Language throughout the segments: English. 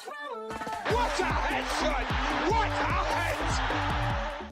What a headshot! What a head!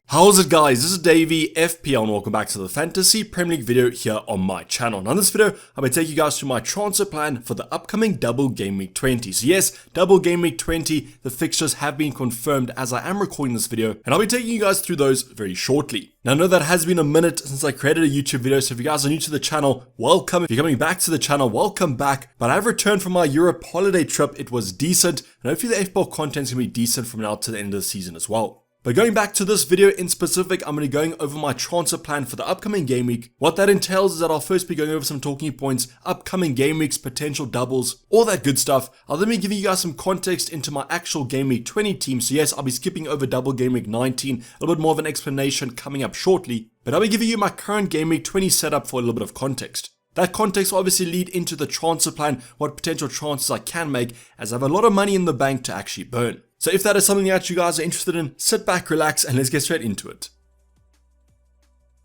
How's it, guys? This is Dayvy, FPL, and welcome back to the Fantasy Premier League video here on my channel. Now in this video, I'm going to take you guys through my transfer plan for the upcoming Double Game Week 20. So yes, Double Game Week 20, the fixtures have been confirmed as I am recording this video, and I'll be taking you guys through those very shortly. Now I know that has been a minute since I created a YouTube video, so if you guys are new to the channel, welcome. If you're coming back to the channel, welcome back. But I have returned from my Europe holiday trip. It was decent, and hopefully the FPL content is going to be decent from now to the end of the season as well. But going back to this video in specific, I'm going to be going over my transfer plan for the upcoming game week. What that entails is that I'll first be going over some talking points, upcoming game weeks, potential doubles, all that good stuff. I'll then be giving you guys some context into my actual game week 20 team. So yes, I'll be skipping over double game week 19, a little bit more of an explanation coming up shortly. But I'll be giving you my current game week 20 setup for a little bit of context. That context will obviously lead into the transfer plan, what potential transfers I can make, as I have a lot of money in the bank to actually burn. So if that is something that you guys are interested in, sit back, relax, and let's get straight into it.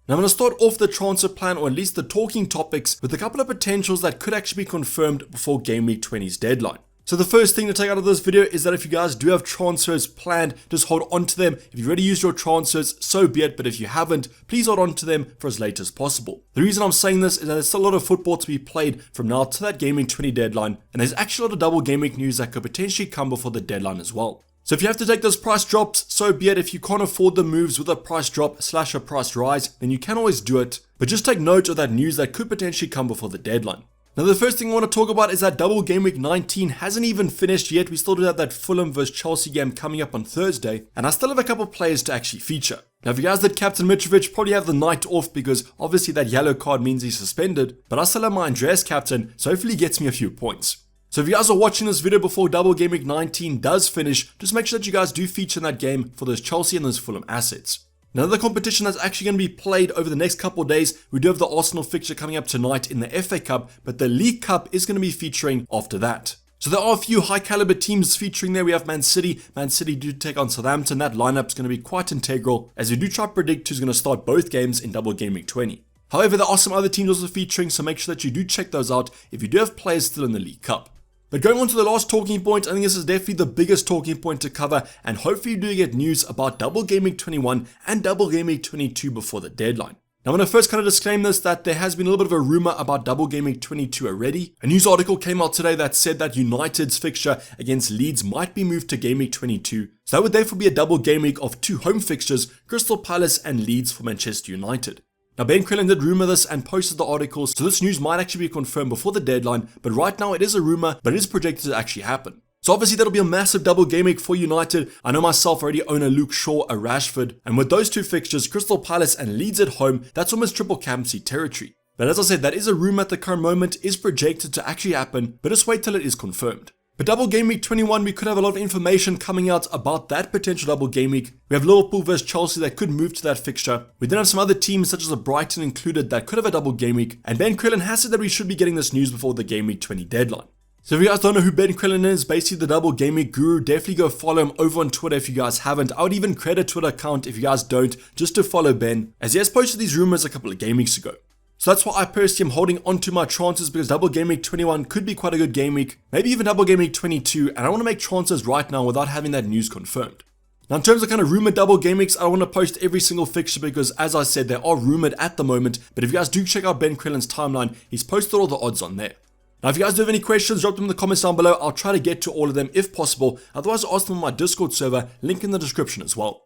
Now I'm going to start off the transfer plan, or at least the talking topics, with a couple of potentials that could actually be confirmed before Game Week 20's deadline. So the first thing to take out of this video is that if you guys do have transfers planned, just hold on to them. If you've already used your transfers, so be it, but if you haven't, please hold on to them for as late as possible. The reason I'm saying this is that there's still a lot of football to be played from now to that Game Week 20 deadline, and there's actually a lot of double game week news that could potentially come before the deadline as well. So if you have to take those price drops, so be it. If you can't afford the moves with a price drop / a price rise, then you can always do it, but just take note of that news that could potentially come before the deadline. Now the first thing I want to talk about is that Double Game Week 19 hasn't even finished yet. We still do have that Fulham vs Chelsea game coming up on Thursday, and I still have a couple of players to actually feature. Now if you guys did Captain Mitrovic, probably have the night off because obviously that yellow card means he's suspended, but I still have my Andreas captain, so hopefully he gets me a few points. So if you guys are watching this video before Double Game Week 19 does finish, just make sure that you guys do feature in that game for those Chelsea and those Fulham assets. Now the competition that's actually going to be played over the next couple of days, we do have the Arsenal fixture coming up tonight in the FA Cup, but the League Cup is going to be featuring after that. So there are a few high caliber teams featuring there. We have Man City. Man City do take on Southampton. That lineup is going to be quite integral, as we do try to predict who's going to start both games in Double Game Week 20. However, there are some other teams also featuring, so make sure that you do check those out if you do have players still in the League Cup. But going on to the last talking point, I think this is definitely the biggest talking point to cover, and hopefully you do get news about Double Game Week 21 and Double Game Week 22 before the deadline. Now I'm going to first kind of disclaim this, that there has been a little bit of a rumor about Double Game Week 22 already. A news article came out today that said that United's fixture against Leeds might be moved to Game Week 22. So that would therefore be a double game week of two home fixtures, Crystal Palace and Leeds for Manchester United. Now Ben Crellin did rumor this and posted the article, so this news might actually be confirmed before the deadline, but right now it is a rumor, but it is projected to actually happen. So obviously that'll be a massive double game week for United. I know myself already own a Luke Shaw, a Rashford, and with those two fixtures, Crystal Palace and Leeds at home, that's almost triple captaincy territory. But as I said, that is a rumor at the current moment, is projected to actually happen, but just wait till it is confirmed. But Double Game Week 21, we could have a lot of information coming out about that potential double game week. We have Liverpool vs Chelsea that could move to that fixture. We then have some other teams such as Brighton included that could have a double game week. And Ben Crellin has said that we should be getting this news before the Game Week 20 deadline. So if you guys don't know who Ben Crellin is, basically the double game week guru, definitely go follow him over on Twitter if you guys haven't. I would even create a Twitter account if you guys don't, just to follow Ben, as he has posted these rumors a couple of game weeks ago. So that's why I personally am holding onto my transfers, because Double Game Week 21 could be quite a good game week, maybe even Double Game Week 22, and I want to make transfers right now without having that news confirmed. Now in terms of kind of rumored double game weeks, I don't want to post every single fixture because as I said, they are rumored at the moment, but if you guys do check out Ben Crellin's timeline, he's posted all the odds on there. Now if you guys do have any questions, drop them in the comments down below. I'll try to get to all of them if possible, otherwise ask them on my Discord server, link in the description as well.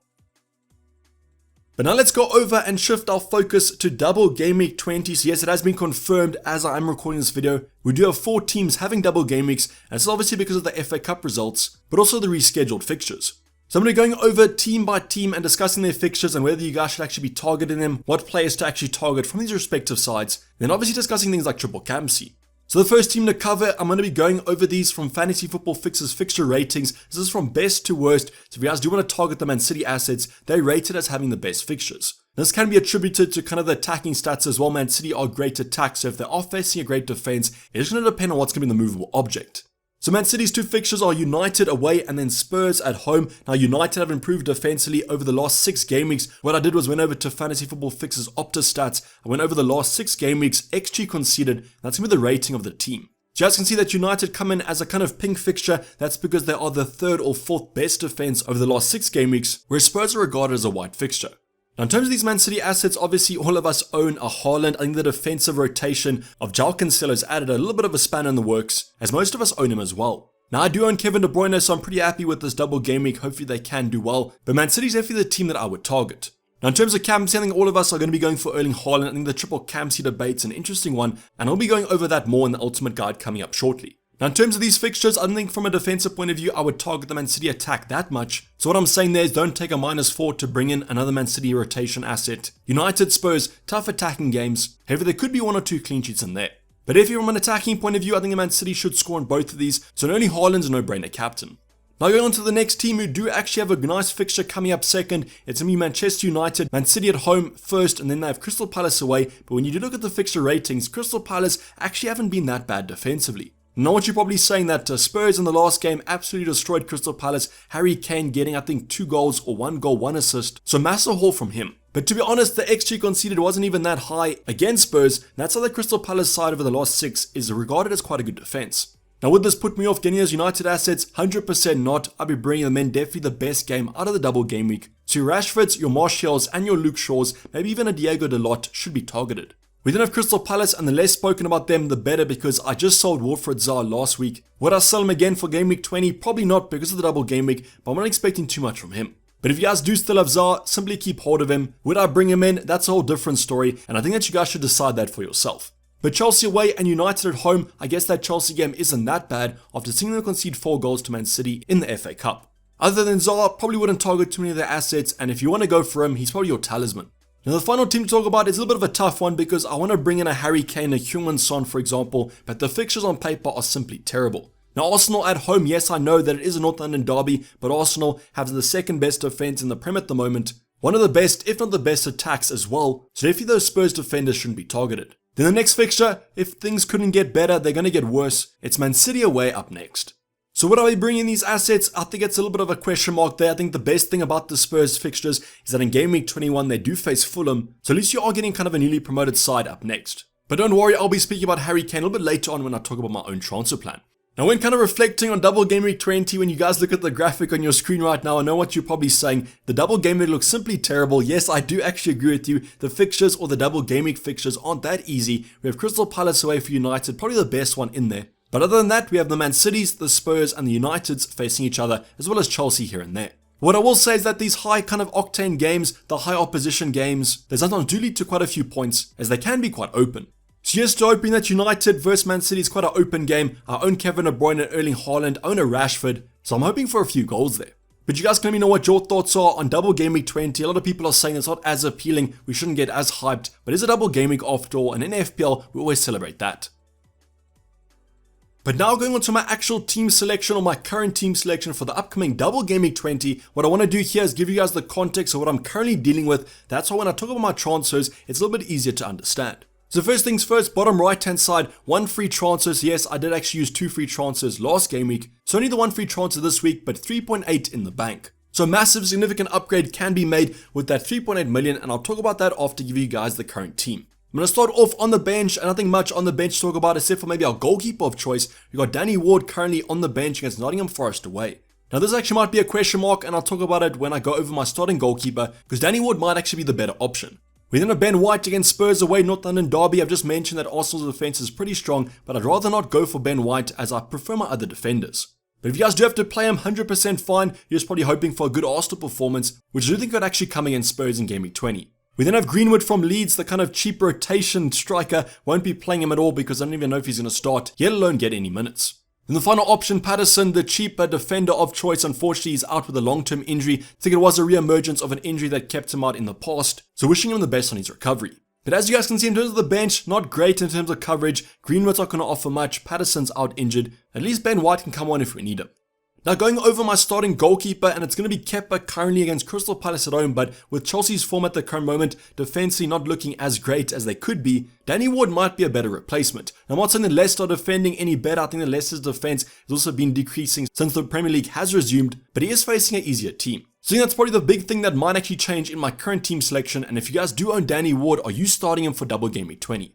But now let's go over and shift our focus to Double Game Week 20. So yes, it has been confirmed as I am recording this video. We do have 4 teams having double game weeks, and it's obviously because of the FA Cup results, but also the rescheduled fixtures. So I'm going to be going over team by team and discussing their fixtures and whether you guys should actually be targeting them, what players to actually target from these respective sides, then obviously discussing things like triple captaincy. So the first team to cover, I'm going to be going over these from Fantasy Football Fixers fixture ratings. This is from best to worst, so if you guys do want to target the Man City assets, they're rated as having the best fixtures. This can be attributed to kind of the attacking stats as well. Man City are great attack, so if they are facing a great defense, it's going to depend on what's going to be the movable object. So Man City's 2 fixtures are United away and then Spurs at home. Now United have improved defensively over the last 6 game weeks. What I did was went over to Fantasy Football Fixers Opta stats. I went over the last 6 game weeks, XG conceded. That's going to be the rating of the team. So you guys can see that United come in as a kind of pink fixture. That's because they are the 3rd or 4th best defense over the last 6 game weeks, whereas Spurs are regarded as a white fixture. Now in terms of these Man City assets, obviously all of us own a Haaland. I think the defensive rotation of João Cancelo has added a little bit of a spanner in the works, as most of us own him as well. Now I do own Kevin De Bruyne, so I'm pretty happy with this double game week. Hopefully they can do well, but Man City's definitely the team that I would target. Now in terms of captaincy, I think all of us are going to be going for Erling Haaland. I think the triple captaincy debate's an interesting one, and I'll be going over that more in the ultimate guide coming up shortly. Now in terms of these fixtures, I don't think from a defensive point of view I would target the Man City attack that much. So what I'm saying there is don't take a -4 to bring in another Man City rotation asset. United, Spurs, tough attacking games. However, there could be 1 or 2 clean sheets in there. But if you're from an attacking point of view, I think the Man City should score on both of these. So Erling Haaland's a no-brainer captain. Now going on to the next team who do actually have a nice fixture coming up second. It's going to be Manchester United, Man City at home first, and then they have Crystal Palace away. But when you do look at the fixture ratings, Crystal Palace actually haven't been that bad defensively. Now what you're probably saying that Spurs in the last game absolutely destroyed Crystal Palace. Harry Kane getting I think 2 goals or 1 goal, 1 assist. So massive haul from him. But to be honest, the XG conceded wasn't even that high against Spurs. And that's how the Crystal Palace side over the last 6 is regarded as quite a good defense. Now would this put me off getting those United assets? 100% not. I'll be bringing them in, definitely the best game out of the double game week. So your Rashfords, your Martials and your Luke Shaws, maybe even a Diego Dalot should be targeted. We then have Crystal Palace, and the less spoken about them the better, because I just sold Wilfried Zaha last week. Would I sell him again for game week 20? Probably not because of the double game week, but I'm not expecting too much from him. But if you guys do still have Zaha, simply keep hold of him. Would I bring him in? That's a whole different story, and I think that you guys should decide that for yourself. But Chelsea away and United at home, I guess that Chelsea game isn't that bad after seeing them concede 4 goals to Man City in the FA Cup. Other than Zaha, probably wouldn't target too many of their assets, and if you want to go for him, he's probably your talisman. Now the final team to talk about is a little bit of a tough one, because I want to bring in a Harry Kane, a Heung-min Son for example, but the fixtures on paper are simply terrible. Now Arsenal at home, yes I know that it is a North London derby, but Arsenal have the 2nd best defense in the Prem at the moment, one of the best if not the best attacks as well, so definitely those Spurs defenders shouldn't be targeted. Then the next fixture, if things couldn't get better, they're going to get worse. It's Man City away up next. So would I be bringing these assets? I think it's a little bit of a question mark there. I think the best thing about the Spurs fixtures is that in game week 21 they do face Fulham, so at least you are getting kind of a newly promoted side up next. But don't worry, I'll be speaking about Harry Kane a little bit later on when I talk about my own transfer plan. Now when kind of reflecting on double game week 20, when you guys look at the graphic on your screen right now, I know what you're probably saying. The double game week looks simply terrible. Yes, I do actually agree with you. The fixtures or the double game week fixtures aren't that easy. We have Crystal Palace away for United, probably the best one in there. But other than that, we have the Man Cities, the Spurs and the Uniteds facing each other, as well as Chelsea here and there. What I will say is that these high kind of octane games, the high opposition games, they sometimes do lead to quite a few points, as they can be quite open. So here's to hoping that United versus Man City is quite an open game. I own Kevin De Bruyne and Erling Haaland, I own a Rashford, so I'm hoping for a few goals there. But you guys can let me know what your thoughts are on double game week 20. A lot of people are saying it's not as appealing, we shouldn't get as hyped, but it's a double game week after all, and in FPL, we always celebrate that. But now going on to my actual team selection, or my current team selection for the upcoming double game week 20, what I want to do here is give you guys the context of what I'm currently dealing with. That's why when I talk about my transfers, it's a little bit easier to understand. So first things first, bottom right hand side, 1 free transfer. So yes, I did actually use 2 free transfers last game week. So only the 1 free transfer this week, but 3.8 in the bank. So a massive significant upgrade can be made with that 3.8 million, and I'll talk about that after giving you guys the current team. I'm going to start off on the bench, and nothing much on the bench to talk about except for maybe our goalkeeper of choice. We've got Danny Ward currently on the bench against Nottingham Forest away. Now this actually might be a question mark, and I'll talk about it when I go over my starting goalkeeper, because Danny Ward might actually be the better option. We then have Ben White against Spurs away, North London derby. I've just mentioned that Arsenal's defense is pretty strong, but I'd rather not go for Ben White as I prefer my other defenders. But if you guys do have to play him, 100% fine. You're just probably hoping for a good Arsenal performance, which I do think could actually come against Spurs in game week 20. We then have Greenwood from Leeds, the kind of cheap rotation striker. Won't be playing him at all because I don't even know if he's going to start, yet alone get any minutes. Then the final option, Patterson, the cheaper defender of choice. Unfortunately, he's out with a long-term injury. I think it was a re-emergence of an injury that kept him out in the past, so wishing him the best on his recovery. But as you guys can see in terms of the bench, not great in terms of coverage. Greenwood's not going to offer much. Patterson's out injured. At least Ben White can come on if we need him. Now going over my starting goalkeeper, and it's going to be Kepa currently against Crystal Palace at home, but with Chelsea's form at the current moment, defensively not looking as great as they could be, Danny Ward might be a better replacement. Now I'm not saying that Leicester are defending any better. I think that Leicester's defense has also been decreasing since the Premier League has resumed, but he is facing an easier team. So I think that's probably the big thing that might actually change in my current team selection, and if you guys do own Danny Ward, are you starting him for double game week 20?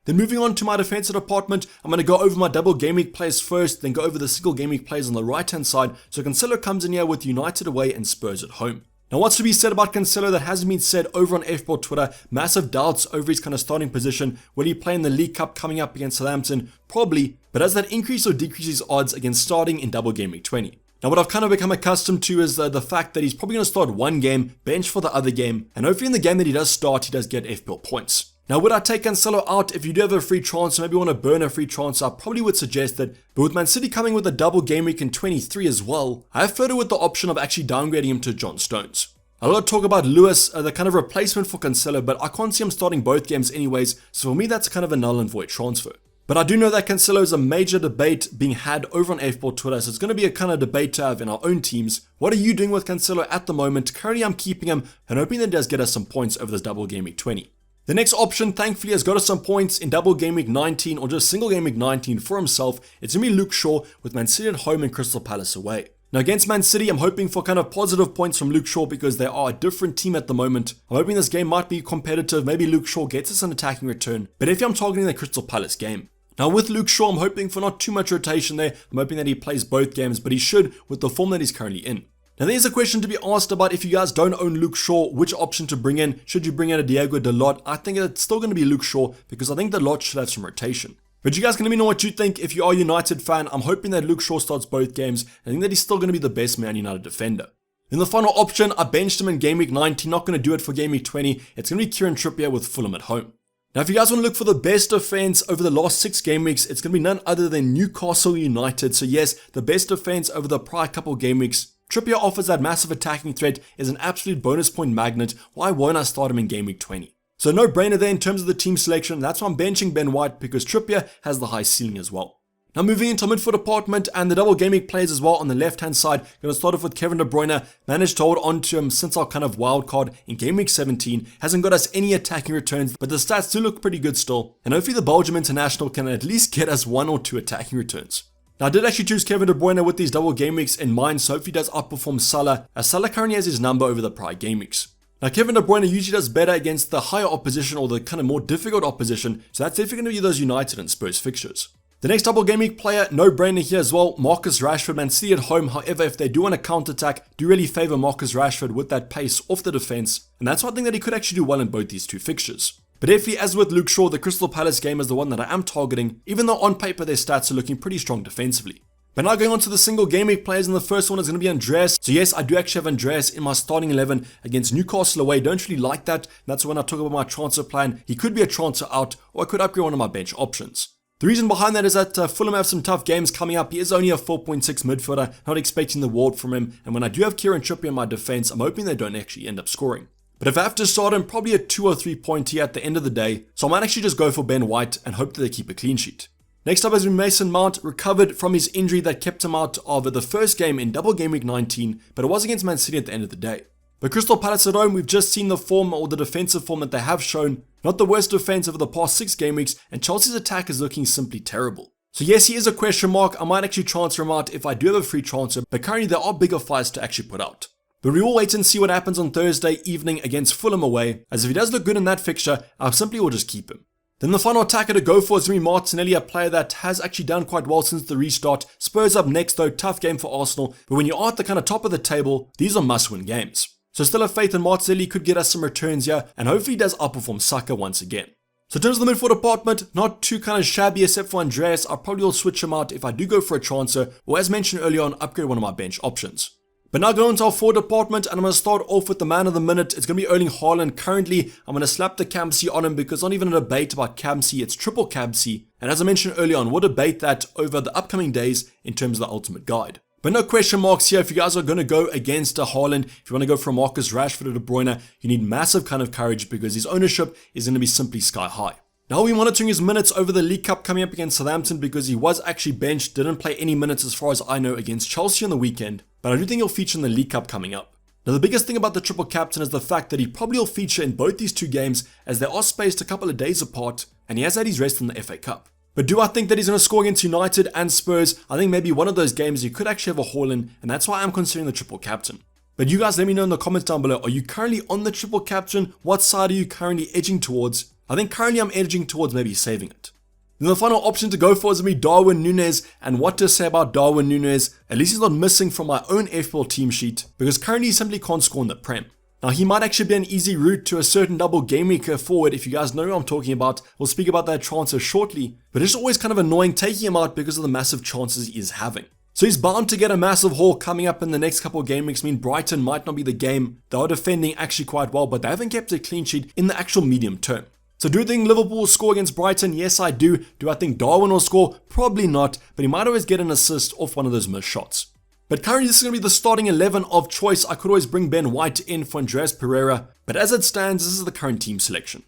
Then moving on to my defensive department, I'm going to go over my double game week players first, then go over the single game week players on the right hand side. So Cancelo comes in here with United away and Spurs at home. Now what's to be said about Cancelo that hasn't been said over on FPL Twitter? Massive doubts over his kind of starting position. Will he play in the League Cup coming up against Southampton? Probably, but does that increase or decrease his odds against starting in double game week 20? Now what I've kind of become accustomed to is the fact that he's probably going to start one game, bench for the other game, and hopefully in the game that he does start, he does get FPL points. Now would I take Cancelo out if you do have a free transfer, maybe want to burn a free transfer? I probably would suggest that, but with Man City coming with a double game week in 23 as well, I have floated with the option of actually downgrading him to John Stones. A lot of talk about Lewis, the kind of replacement for Cancelo, but I can't see him starting both games anyways, so for me that's kind of a null and void transfer. But I do know that Cancelo is a major debate being had over on FPL Twitter, so it's going to be a kind of debate to have in our own teams. What are you doing with Cancelo at the moment? Currently I'm keeping him and hoping that he does get us some points over this double game week 20. The next option thankfully has got us some points in double game week 19 or just single game week 19 for himself. It's going to be Luke Shaw with Man City at home and Crystal Palace away. Now against Man City, I'm hoping for kind of positive points from Luke Shaw because they are a different team at the moment. I'm hoping this game might be competitive. Maybe Luke Shaw gets us an attacking return. But if I'm targeting the Crystal Palace game. Now with Luke Shaw, I'm hoping for not too much rotation there. I'm hoping that he plays both games, but he should with the form that he's currently in. Now there's a question to be asked about if you guys don't own Luke Shaw, which option to bring in? Should you bring in a Diego Dalot? I think it's still going to be Luke Shaw because I think Dalot should have some rotation. But you guys can let me know what you think. If you are a United fan, I'm hoping that Luke Shaw starts both games. I think that he's still going to be the best Man United defender. In the final option, I benched him in game week 19. Not going to do it for game week 20. It's going to be Kieran Trippier with Fulham at home. Now, if you guys want to look for the best defense over the last 6 game weeks, it's going to be none other than Newcastle United. So yes, the best defense over the prior couple game weeks. Trippier offers that massive attacking threat, is an absolute bonus point magnet. Why won't I start him in game week 20? So no brainer there in terms of the team selection. That's why I'm benching Ben White because Trippier has the high ceiling as well. Now moving into midfield department and the double game week players as well on the left hand side. Going to start off with Kevin De Bruyne. Managed to hold on to him since our kind of wild card in game week 17. Hasn't got us any attacking returns, but the stats do look pretty good still. And hopefully the Belgium international can at least get us 1 or 2 attacking returns. Now I did actually choose Kevin De Bruyne with these double game weeks in mind, so hopefully he does outperform Salah, as Salah currently has his number over the prior game weeks. Now Kevin De Bruyne usually does better against the higher opposition or the kind of more difficult opposition, so that's definitely going to be those United and Spurs fixtures. The next double game week player, no brainer here as well, Marcus Rashford. Man City at home, however, if they do want a counter-attack, do really favour Marcus Rashford with that pace off the defence, and that's one thing that he could actually do well in both these two fixtures. But definitely, as with Luke Shaw, the Crystal Palace game is the one that I am targeting, even though on paper their stats are looking pretty strong defensively. But now going on to the single game week players, and the first one is going to be Andreas. So yes, I do actually have Andreas in my starting 11 against Newcastle away. Don't really like that. That's when I talk about my transfer plan. He could be a transfer out, or I could upgrade one of my bench options. The reason behind that is that Fulham have some tough games coming up. He is only a 4.6 midfielder, not expecting the world from him. And when I do have Kieran Trippier in my defense, I'm hoping they don't actually end up scoring. But if I have to start him, probably a 2 or 3 point here at the end of the day. So I might actually just go for Ben White and hope that they keep a clean sheet. Next up has been Mason Mount, recovered from his injury that kept him out of the first game in double game week 19, but it was against Man City at the end of the day. But Crystal Palace at home, we've just seen the form or the defensive form that they have shown. Not the worst defense over the past 6 game weeks, and Chelsea's attack is looking simply terrible. So yes, he is a question mark. I might actually transfer him out if I do have a free transfer, but currently there are bigger fights to actually put out. But we will wait and see what happens on Thursday evening against Fulham away, as if he does look good in that fixture, I simply will just keep him. Then the final attacker to go for is going to be Martinelli, a player that has actually done quite well since the restart. Spurs up next though, tough game for Arsenal, but when you are at the kind of top of the table, these are must-win games. So still have faith in Martinelli, could get us some returns here, and hopefully he does outperform Saka once again. So in terms of the midfield department, not too kind of shabby except for Andreas. I probably will switch him out if I do go for a transfer, or as mentioned earlier on, upgrade one of my bench options. But now going into our forward department, and I'm going to start off with the man of the minute. It's going to be Erling Haaland. Currently, I'm going to slap the Campsy on him because not even a debate about Campsy, it's triple Campsy. And as I mentioned earlier on, we'll debate that over the upcoming days in terms of the ultimate guide. But no question marks here if you guys are going to go against a Haaland. If you want to go from Marcus Rashford or De Bruyne, you need massive kind of courage because his ownership is going to be simply sky high. Now we're monitoring his minutes over the League Cup coming up against Southampton because he was actually benched, didn't play any minutes as far as I know against Chelsea on the weekend, but I do think he'll feature in the League Cup coming up. Now the biggest thing about the triple captain is the fact that he probably will feature in both these 2 games as they are spaced a couple of days apart and he has had his rest in the FA Cup. But do I think that he's going to score against United and Spurs? I think maybe one of those games you could actually have a Haaland, and that's why I'm considering the triple captain. But you guys let me know in the comments down below, are you currently on the triple captain? What side are you currently edging towards? I think currently I'm edging towards maybe saving it. Then the final option to go for is going to be Darwin Núñez, and what to say about Darwin Núñez, at least he's not missing from my own FPL team sheet, because currently he simply can't score in the Prem. Now he might actually be an easy route to a certain double game week forward. If you guys know who I'm talking about, we'll speak about that transfer shortly, but it's always kind of annoying taking him out because of the massive chances he is having. So he's bound to get a massive haul coming up in the next couple of game weeks. I mean, Brighton might not be the game. They are defending actually quite well, but they haven't kept a clean sheet in the actual medium term. So do you think Liverpool will score against Brighton? Yes, I do. Do I think Darwin will score? Probably not, but he might always get an assist off one of those missed shots. But currently this is going to be the starting 11 of choice. I could always bring Ben White in for Andreas Pereira, but as it stands, this is the current team selection.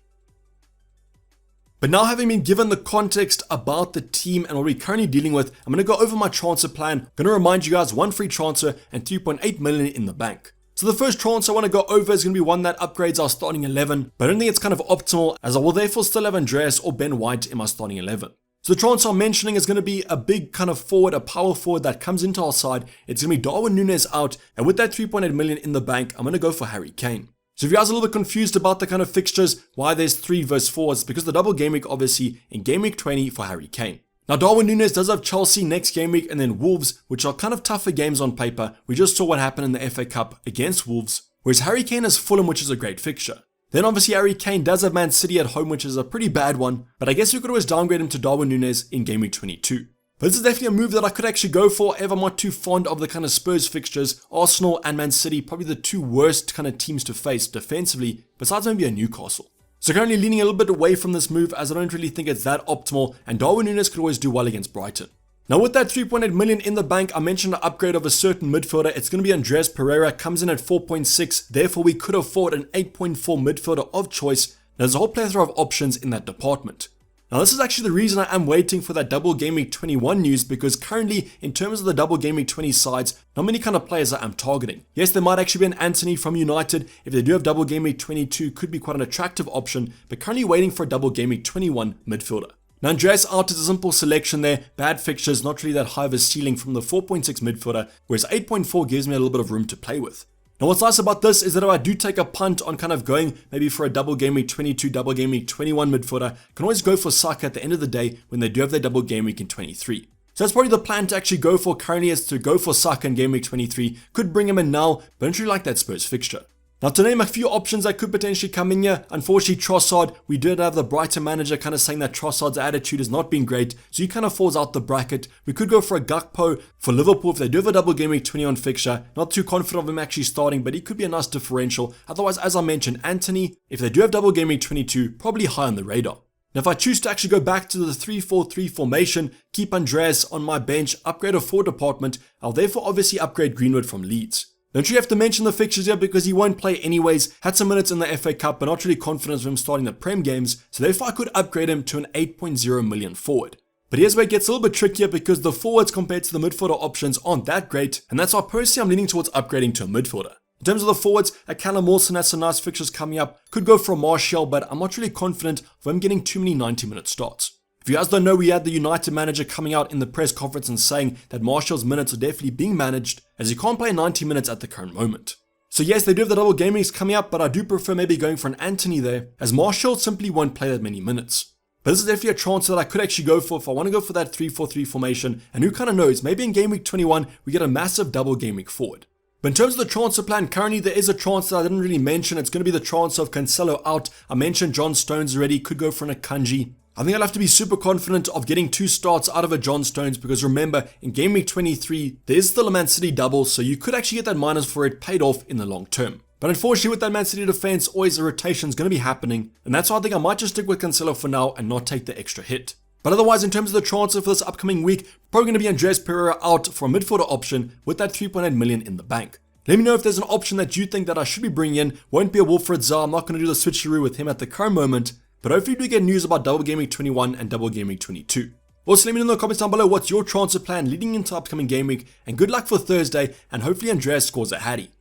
But now, having been given the context about the team and what we're currently dealing with, I'm going to go over my transfer plan. I'm going to remind you guys, 1 free transfer and 3.8 million in the bank. So the first transfer I want to go over is going to be one that upgrades our starting 11, but I don't think it's kind of optimal, as I will therefore still have Andreas or Ben White in my starting 11. So the transfer I'm mentioning is going to be a big kind of forward, a power forward that comes into our side. It's going to be Darwin Núñez out, and with that 3.8 million in the bank, I'm going to go for Harry Kane. So if you guys are a little bit confused about the kind of fixtures, why there's 3 versus 4, it's because the double game week obviously in game week 20 for Harry Kane. Now Darwin Núñez does have Chelsea next game week and then Wolves, which are kind of tougher games on paper. We just saw what happened in the FA Cup against Wolves, whereas Harry Kane has Fulham, which is a great fixture. Then obviously Harry Kane does have Man City at home, which is a pretty bad one, but I guess you could always downgrade him to Darwin Núñez in game week 22. But this is definitely a move that I could actually go for if I'm not too fond of the kind of Spurs fixtures. Arsenal and Man City, probably the 2 worst kind of teams to face defensively, besides maybe a Newcastle. So currently leaning a little bit away from this move, as I don't really think it's that optimal, and Darwin Núñez could always do well against Brighton. Now with that 3.8 million in the bank, I mentioned an upgrade of a certain midfielder. It's going to be Andreas Pereira, comes in at 4.6, therefore we could afford an 8.4 midfielder of choice. There's a whole plethora of options in that department. Now this is actually the reason I am waiting for that double game week 21 news, because currently in terms of the double game week 20 sides, not many kind of players I am targeting. Yes, there might actually be an Anthony from United. If they do have double game week 22, could be quite an attractive option, but currently waiting for a double game week 21 midfielder. Now Andreas out is a simple selection there, bad fixtures, not really that high of a ceiling from the 4.6 midfielder, whereas 8.4 gives me a little bit of room to play with. Now what's nice about this is that if I do take a punt on kind of going maybe for a double game week 22, double game week 21 midfielder, I can always go for Saka at the end of the day when they do have their double game week in 23. So that's probably the plan to actually go for currently, is to go for Saka in game week 23. Could bring him in now, but I don't really like that Spurs fixture. Now to name a few options that could potentially come in here, unfortunately Trossard, we did have the Brighton manager kind of saying that Trossard's attitude has not been great, so he kind of falls out the bracket. We could go for a Gakpo for Liverpool if they do have a double game week 21 fixture. Not too confident of him actually starting, but he could be a nice differential. Otherwise, as I mentioned, Anthony, if they do have double game week 22, probably high on the radar. Now if I choose to actually go back to the 3-4-3 formation, keep Andreas on my bench, upgrade a forward department, I'll therefore obviously upgrade Greenwood from Leeds. Don't you have to mention the fixtures here because he won't play anyways, had some minutes in the FA Cup but not really confident of him starting the Prem games, so therefore I could upgrade him to an 8.0 million forward. But here's where it gets a little bit trickier because the forwards compared to the midfielder options aren't that great, and that's why personally I'm leaning towards upgrading to a midfielder. In terms of the forwards, a Callum Wilson has some nice fixtures coming up, could go for a Martial, but I'm not really confident of him getting too many 90-minute starts. If you guys don't know, we had the United manager coming out in the press conference and saying that Martial's minutes are definitely being managed, as he can't play 90 minutes at the current moment. So yes, they do have the double game weeks coming up, but I do prefer maybe going for an Anthony there, as Martial simply won't play that many minutes. But this is definitely a transfer that I could actually go for if I want to go for that 3-4-3 formation, and who kind of knows, maybe in game week 21 we get a massive double game week forward. But in terms of the transfer plan, currently there is a transfer I didn't really mention. It's going to be the transfer of Cancelo out. I mentioned John Stones already, could go for an Akanji. I think I'll have to be super confident of getting 2 starts out of a John Stones, because remember, in game week 23, there is still a Man City double, so you could actually get that minus for it paid off in the long term. But unfortunately with that Man City defense, always a rotation is going to be happening, and that's why I think I might just stick with Cancelo for now and not take the extra hit. But otherwise, in terms of the transfer for this upcoming week, probably going to be Andreas Pereira out for a midfielder option with that 3.8 million in the bank. Let me know if there's an option that you think that I should be bringing in. Won't be a Wilfred Zaha, I'm not going to do the switcheroo with him at the current moment, but hopefully we do get news about double game week 21 and double game week 22. Also let me know in the comments down below what's your transfer plan leading into upcoming game week, and good luck for Thursday, and hopefully Andreas scores a hattie.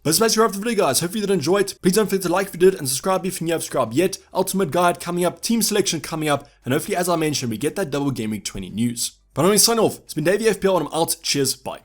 But that's basically wrap up the video, guys. Hopefully you did enjoy it. Please don't forget to like if you did and subscribe if you haven't subscribed yet. Ultimate guide coming up, team selection coming up, and hopefully, as I mentioned, we get that double game week 20 news. But I'm going to sign off. It's been Dayvy FPL and I'm out. Cheers, bye.